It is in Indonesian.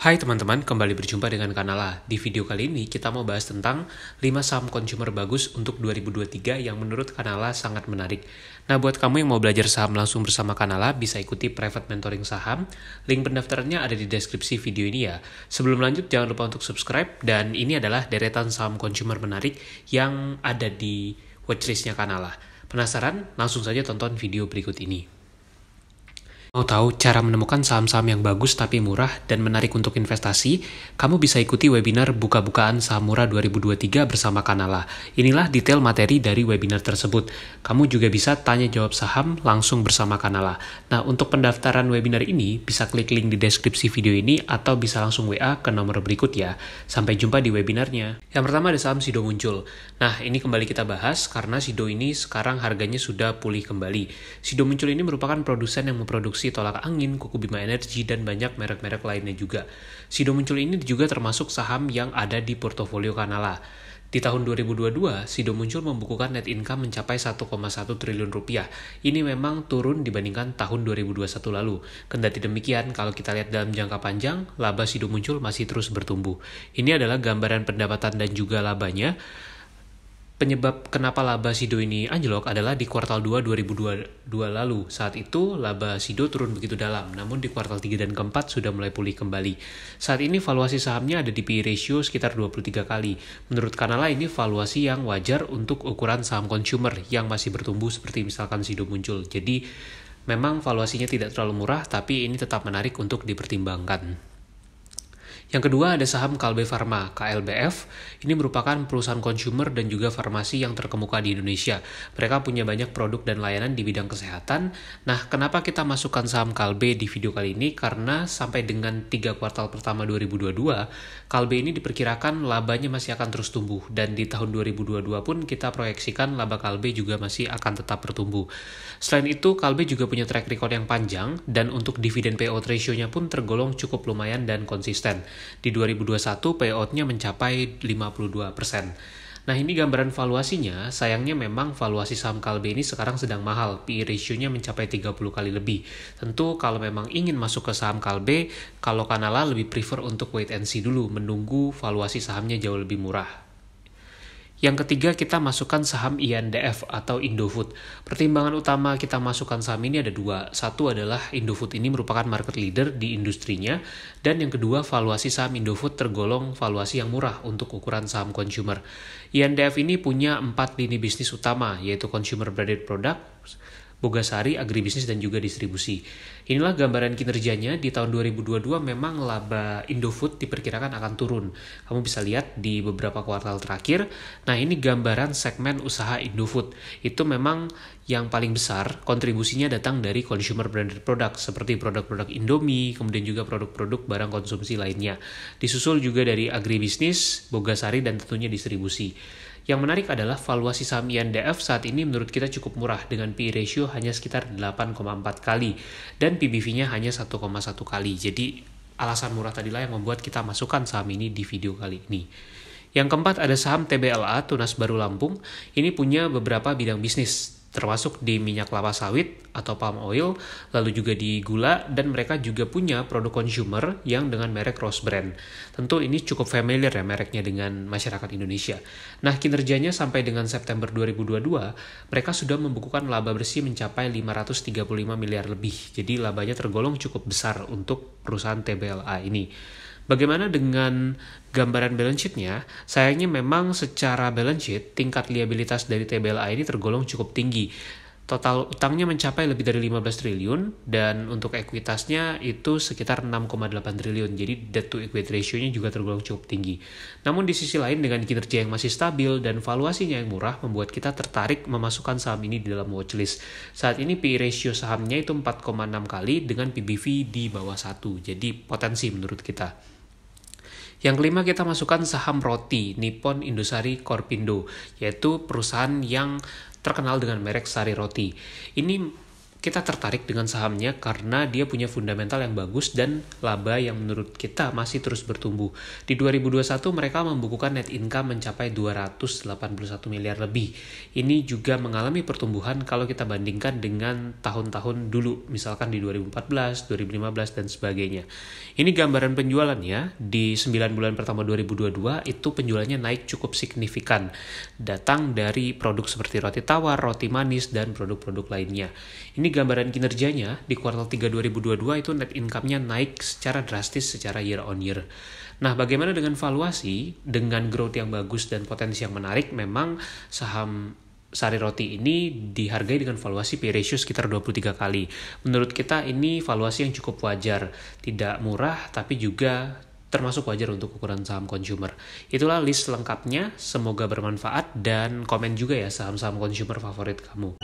Hai teman-teman, kembali berjumpa dengan Kanala. Di video kali ini kita mau bahas tentang 5 saham consumer bagus untuk 2023 yang menurut Kanala sangat menarik. Nah, buat kamu yang mau belajar saham langsung bersama Kanala, bisa ikuti private mentoring saham. Link pendaftarannya ada di deskripsi video ini ya. Sebelum lanjut, jangan lupa untuk subscribe. Dan ini adalah deretan saham consumer menarik yang ada di watchlistnya Kanala. Penasaran? Langsung saja tonton video berikut ini. Mau tahu cara menemukan saham-saham yang bagus tapi murah dan menarik untuk investasi? Kamu bisa ikuti webinar Buka-bukaan Saham Murah 2023 bersama Kanala. Inilah detail materi dari webinar tersebut. Kamu juga bisa tanya jawab saham langsung bersama Kanala. Nah, untuk pendaftaran webinar ini, bisa klik link di deskripsi video ini atau bisa langsung WA ke nomor berikut ya. Sampai jumpa di webinarnya. Yang pertama ada saham Sido muncul. Nah, ini kembali kita bahas karena Sido ini sekarang harganya sudah pulih kembali. Sido muncul ini merupakan produsen yang memproduksi tolak angin, Kuku Bima Energi, dan banyak merek-merek lainnya juga. Sido muncul ini juga termasuk saham yang ada di portofolio Kanala. Di tahun 2022, Sido muncul membukukan net income mencapai 1,1 triliun rupiah. Ini memang turun dibandingkan tahun 2021 lalu. Kendati demikian, kalau kita lihat dalam jangka panjang, laba Sido muncul masih terus bertumbuh. Ini adalah gambaran pendapatan dan juga labanya. Penyebab kenapa laba Sido ini anjlok adalah di kuartal 2 2022 lalu. Saat itu laba Sido turun begitu dalam, namun di kuartal 3 dan keempat sudah mulai pulih kembali. Saat ini valuasi sahamnya ada di PE ratio sekitar 23 kali. Menurut Kanala ini valuasi yang wajar untuk ukuran saham consumer yang masih bertumbuh seperti misalkan Sido muncul. Jadi memang valuasinya tidak terlalu murah, tapi ini tetap menarik untuk dipertimbangkan. Yang kedua ada saham Kalbe Farma, KLBF. Ini merupakan perusahaan consumer dan juga farmasi yang terkemuka di Indonesia. Mereka punya banyak produk dan layanan di bidang kesehatan. Nah, kenapa kita masukkan saham Kalbe di video kali ini? Karena sampai dengan 3 kuartal pertama 2022, Kalbe ini diperkirakan labanya masih akan terus tumbuh. Dan di tahun 2022 pun kita proyeksikan laba Kalbe juga masih akan tetap bertumbuh. Selain itu, Kalbe juga punya track record yang panjang, dan untuk dividen payout ratio-nya pun tergolong cukup lumayan dan konsisten. Di 2021 payout-nya mencapai 52%. Nah, ini gambaran valuasinya. Sayangnya memang valuasi saham Kalbe ini sekarang sedang mahal. PE ratio-nya mencapai 30 kali lebih. Tentu kalau memang ingin masuk ke saham Kalbe, kalau Kanala lebih prefer untuk wait and see dulu, menunggu valuasi sahamnya jauh lebih murah. Yang ketiga, kita masukkan saham INDF atau Indofood. Pertimbangan utama kita masukkan saham ini ada dua. Satu adalah Indofood ini merupakan market leader di industrinya. Dan yang kedua, valuasi saham Indofood tergolong valuasi yang murah untuk ukuran saham consumer. INDF ini punya 4 lini bisnis utama, yaitu consumer branded products, Bogasari, agribisnis, dan juga distribusi. Inilah gambaran kinerjanya. Di tahun 2022 memang laba Indofood diperkirakan akan turun. Kamu bisa lihat di beberapa kuartal terakhir. Nah, ini gambaran segmen usaha Indofood. Itu memang yang paling besar kontribusinya datang dari consumer branded product seperti produk-produk Indomie, kemudian juga produk-produk barang konsumsi lainnya. Disusul juga dari agribisnis, Bogasari, dan tentunya distribusi. Yang menarik adalah valuasi saham INDF saat ini menurut kita cukup murah dengan PE ratio hanya sekitar 8,4 kali dan PBV-nya hanya 1,1 kali. Jadi alasan murah tadilah yang membuat kita masukkan saham ini di video kali ini. Yang keempat ada saham TBLA, Tunas Baru Lampung. Ini punya beberapa bidang bisnis, termasuk di minyak kelapa sawit atau palm oil, lalu juga di gula, dan mereka juga punya produk consumer yang dengan merek Rose Brand. Tentu ini cukup familiar ya mereknya dengan masyarakat Indonesia. Nah, kinerjanya sampai dengan September 2022, mereka sudah membukukan laba bersih mencapai 535 miliar lebih. Jadi labanya tergolong cukup besar untuk perusahaan TBLA ini. Bagaimana dengan gambaran balance sheet-nya? Sayangnya memang secara balance sheet, tingkat liabilitas dari TBLA ini tergolong cukup tinggi. Total utangnya mencapai lebih dari 15 triliun, dan untuk ekuitasnya itu sekitar 6,8 triliun. Jadi debt to equity ratio-nya juga tergolong cukup tinggi. Namun di sisi lain, dengan kinerja yang masih stabil dan valuasinya yang murah, membuat kita tertarik memasukkan saham ini di dalam watchlist. Saat ini PE ratio sahamnya itu 4,6 kali dengan PBV di bawah 1. Jadi potensi menurut kita. Yang kelima, kita masukkan saham roti, Nippon Indosari Korpindo, yaitu perusahaan yang terkenal dengan merek Sari Roti. Ini kita tertarik dengan sahamnya karena dia punya fundamental yang bagus dan laba yang menurut kita masih terus bertumbuh. Di 2021 mereka membukukan net income mencapai 281 miliar lebih. Ini juga mengalami pertumbuhan kalau kita bandingkan dengan tahun-tahun dulu, misalkan di 2014, 2015 dan sebagainya. Ini gambaran penjualannya di 9 bulan pertama 2022 itu penjualannya naik cukup signifikan. Datang dari produk seperti roti tawar, roti manis dan produk-produk lainnya. Ini gambaran kinerjanya di kuartal 3 2022 itu net income-nya naik secara drastis secara year on year. Nah, bagaimana dengan valuasi? Dengan growth yang bagus dan potensi yang menarik, memang saham Sari Roti ini dihargai dengan valuasi P ratio sekitar 23 kali. Menurut kita ini valuasi yang cukup wajar, tidak murah tapi juga termasuk wajar untuk ukuran saham consumer. Itulah list lengkapnya, semoga bermanfaat dan komen juga ya saham-saham consumer favorit kamu.